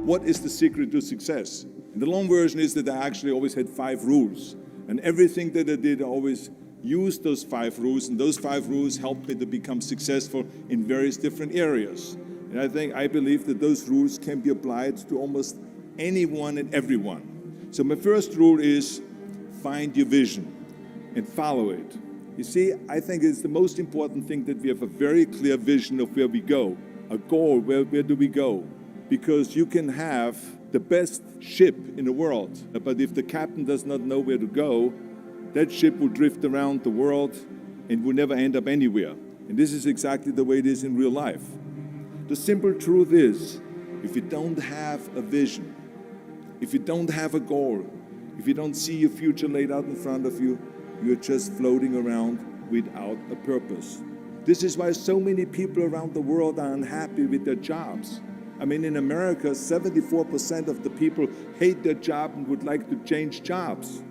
what is the secret to success? And the long version is that I actually always had 5 rules. And everything that I did, I always used those 5 rules. And those 5 rules helped me to become successful in various different areas. And I believe that those rules can be applied to almost anyone and everyone. So my first rule is find your vision and follow it. You see, I think it's the most important thing that we have a very clear vision of where we go, a goal, where do we go? Because you can have the best ship in the world, but if the captain does not know where to go, that ship will drift around the world and will never end up anywhere. And this is exactly the way it is in real life. The simple truth is, if you don't have a vision, if you don't have a goal, if you don't see your future laid out in front of you, you're just floating around without a purpose. This is why so many people around the world are unhappy with their jobs. I mean, in America, 74% of the people hate their job and would like to change jobs.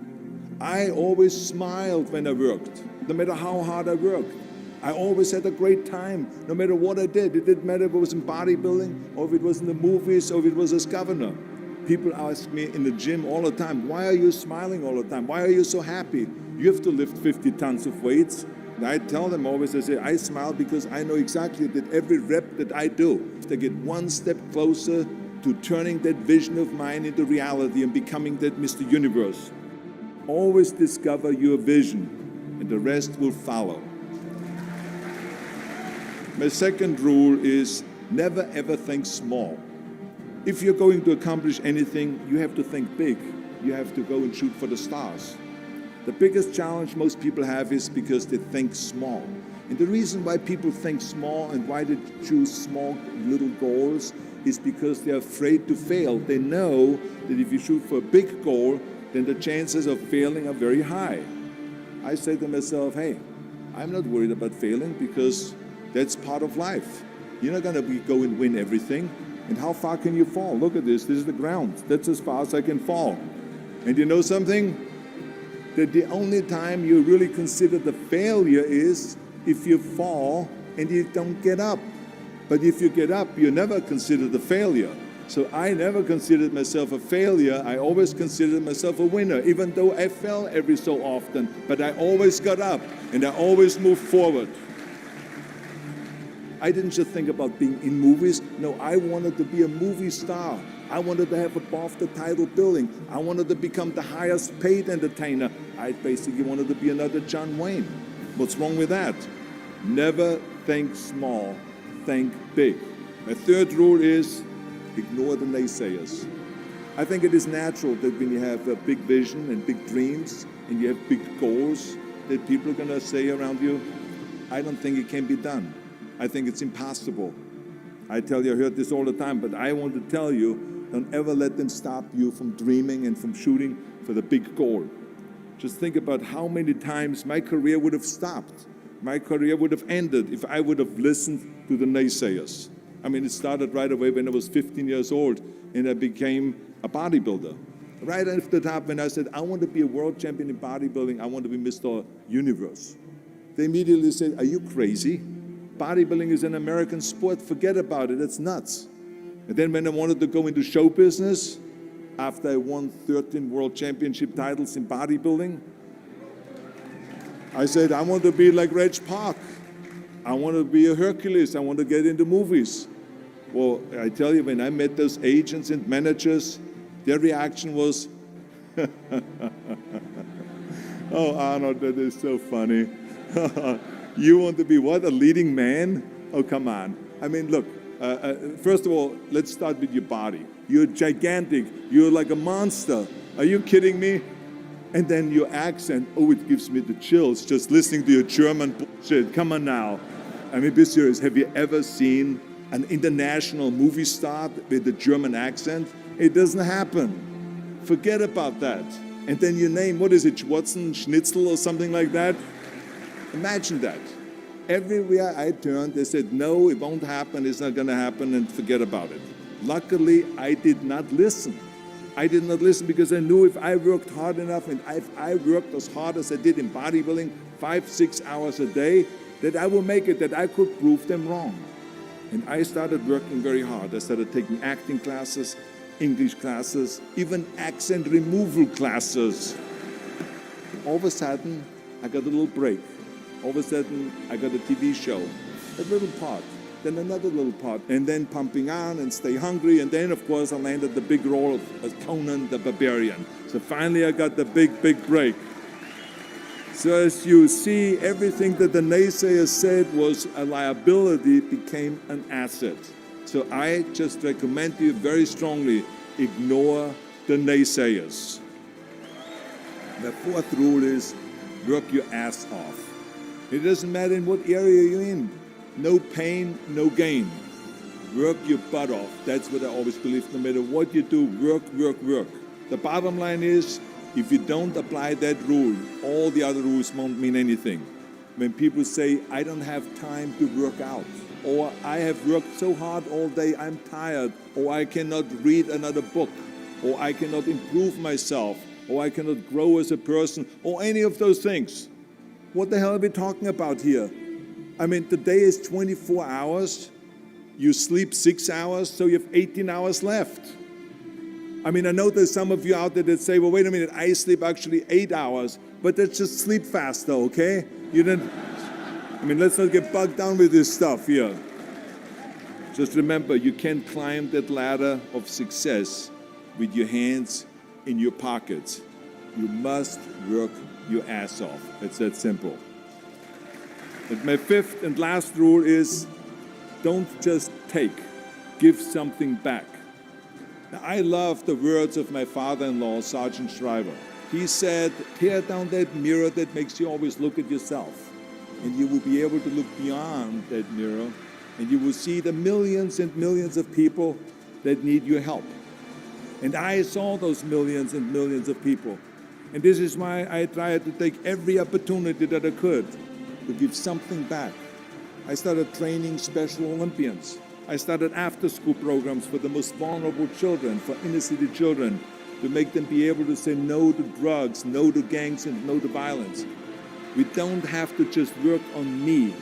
I always smiled when I worked, no matter how hard I worked. I always had a great time, no matter what I did. It didn't matter if it was in bodybuilding, or if it was in the movies, or if it was as governor. People ask me in the gym all the time, why are you smiling all the time? Why are you so happy? You have to lift 50 tons of weights. And I tell them always, I say, I smile because I know exactly that every rep that I do, I get one step closer to turning that vision of mine into reality and becoming that Mr. Universe. Always discover your vision, and the rest will follow. My second rule is never ever think small. If you're going to accomplish anything, you have to think big. You have to go and shoot for the stars. The biggest challenge most people have is because they think small. And the reason why people think small and why they choose small little goals is because they're afraid to fail. They know that if you shoot for a big goal, then the chances of failing are very high. I say to myself, hey, I'm not worried about failing because that's part of life. You're not going to go and win everything. And how far can you fall? Look at this. This is the ground. That's as far as I can fall. And you know something? That the only time you really consider the failure is if you fall and you don't get up. But if you get up, you never consider the failure. So I never considered myself a failure. I always considered myself a winner, even though I fell every so often. But I always got up and I always moved forward. I didn't just think about being in movies. No, I wanted to be a movie star. I wanted to have above the title billing. I wanted to become the highest paid entertainer. I basically wanted to be another John Wayne. What's wrong with that? Never think small, think big. My third rule is ignore the naysayers. I think it is natural that when you have a big vision and big dreams and you have big goals, that people are going to say around you, I don't think it can be done. I think it's impossible. I tell you, I heard this all the time, but I want to tell you, don't ever let them stop you from dreaming and from shooting for the big goal. Just think about how many times my career would have stopped. My career would have ended if I would have listened to the naysayers. I mean, it started right away when I was 15 years old and I became a bodybuilder. Right after that, when I said, I want to be a world champion in bodybuilding, I want to be Mr. Universe. They immediately said, are you crazy? Bodybuilding is an American sport, forget about it, it's nuts. And then when I wanted to go into show business, after I won 13 world championship titles in bodybuilding, I said, I want to be like Reg Park. I want to be a Hercules, I want to get into movies. Well, I tell you, when I met those agents and managers, their reaction was, oh, Arnold, that is so funny. You want to be what, a leading man? Oh, come on. I mean, look, first of all, let's start with your body. You're gigantic. You're like a monster. Are you kidding me? And then your accent, oh, it gives me the chills just listening to your German bullshit. Come on now. I mean, be serious. Have you ever seen an international movie star with a German accent? It doesn't happen. Forget about that. And then your name, what is it, Schwarzen, Schnitzel or something like that? Imagine that. Everywhere I turned, they said, no, it won't happen, it's not going to happen, and forget about it. Luckily, I did not listen. I did not listen because I knew if I worked hard enough and if I worked as hard as I did in bodybuilding, 5-6 hours a day, that I will make it, that I could prove them wrong. And I started working very hard. I started taking acting classes. English classes, even accent removal classes. All of a sudden, I got a little break. All of a sudden, I got a TV show, a little part, then another little part, and then Pumping On and Stay Hungry, and then, of course, I landed the big role of Conan the Barbarian. So finally, I got the big break. So as you see, everything that the naysayers said was a liability became an asset. So I just recommend you very strongly, ignore the naysayers. The fourth rule is work your ass off. It doesn't matter in what area you're in. No pain, no gain. Work your butt off. That's what I always believe. No matter what you do, work. The bottom line is, if you don't apply that rule, all the other rules won't mean anything. When people say, I don't have time to work out, or I have worked so hard all day, I'm tired, or I cannot read another book, or I cannot improve myself, or I cannot grow as a person, or any of those things. What the hell are we talking about here? I mean, the day is 24 hours, you sleep 6 hours, so you have 18 hours left. I mean, I know there's some of you out there that say, well, wait a minute, I sleep actually 8 hours, but that's just sleep faster, okay? Let's not get bogged down with this stuff here. Just remember, you can't climb that ladder of success with your hands in your pockets. You must work your ass off. It's that simple. And my fifth and last rule is, don't just take, give something back. Now, I love the words of my father-in-law, Sergeant Shriver. He said, tear down that mirror that makes you always look at yourself. And you will be able to look beyond that mirror, and you will see the millions and millions of people that need your help. And I saw those millions and millions of people. And this is why I tried to take every opportunity that I could to give something back. I started training Special Olympians. I started after-school programs for the most vulnerable children, for inner-city children, to make them be able to say no to drugs, no to gangs, and no to violence. We don't have to just work on me.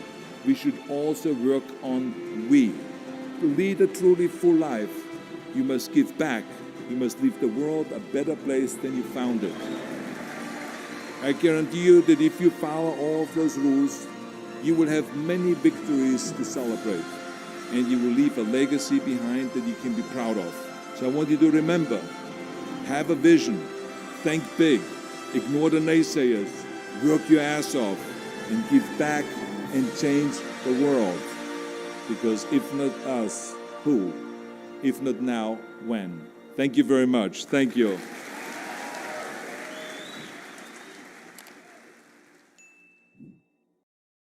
We should also work on we. To lead a truly full life, you must give back. You must leave the world a better place than you found it. I guarantee you that if you follow all of those rules, you will have many victories to celebrate. And you will leave a legacy behind that you can be proud of. So I want you to remember, have a vision, think big, ignore the naysayers, work your ass off, and give back and change the world. Because if not us, who? If not now, when? Thank you very much. Thank you.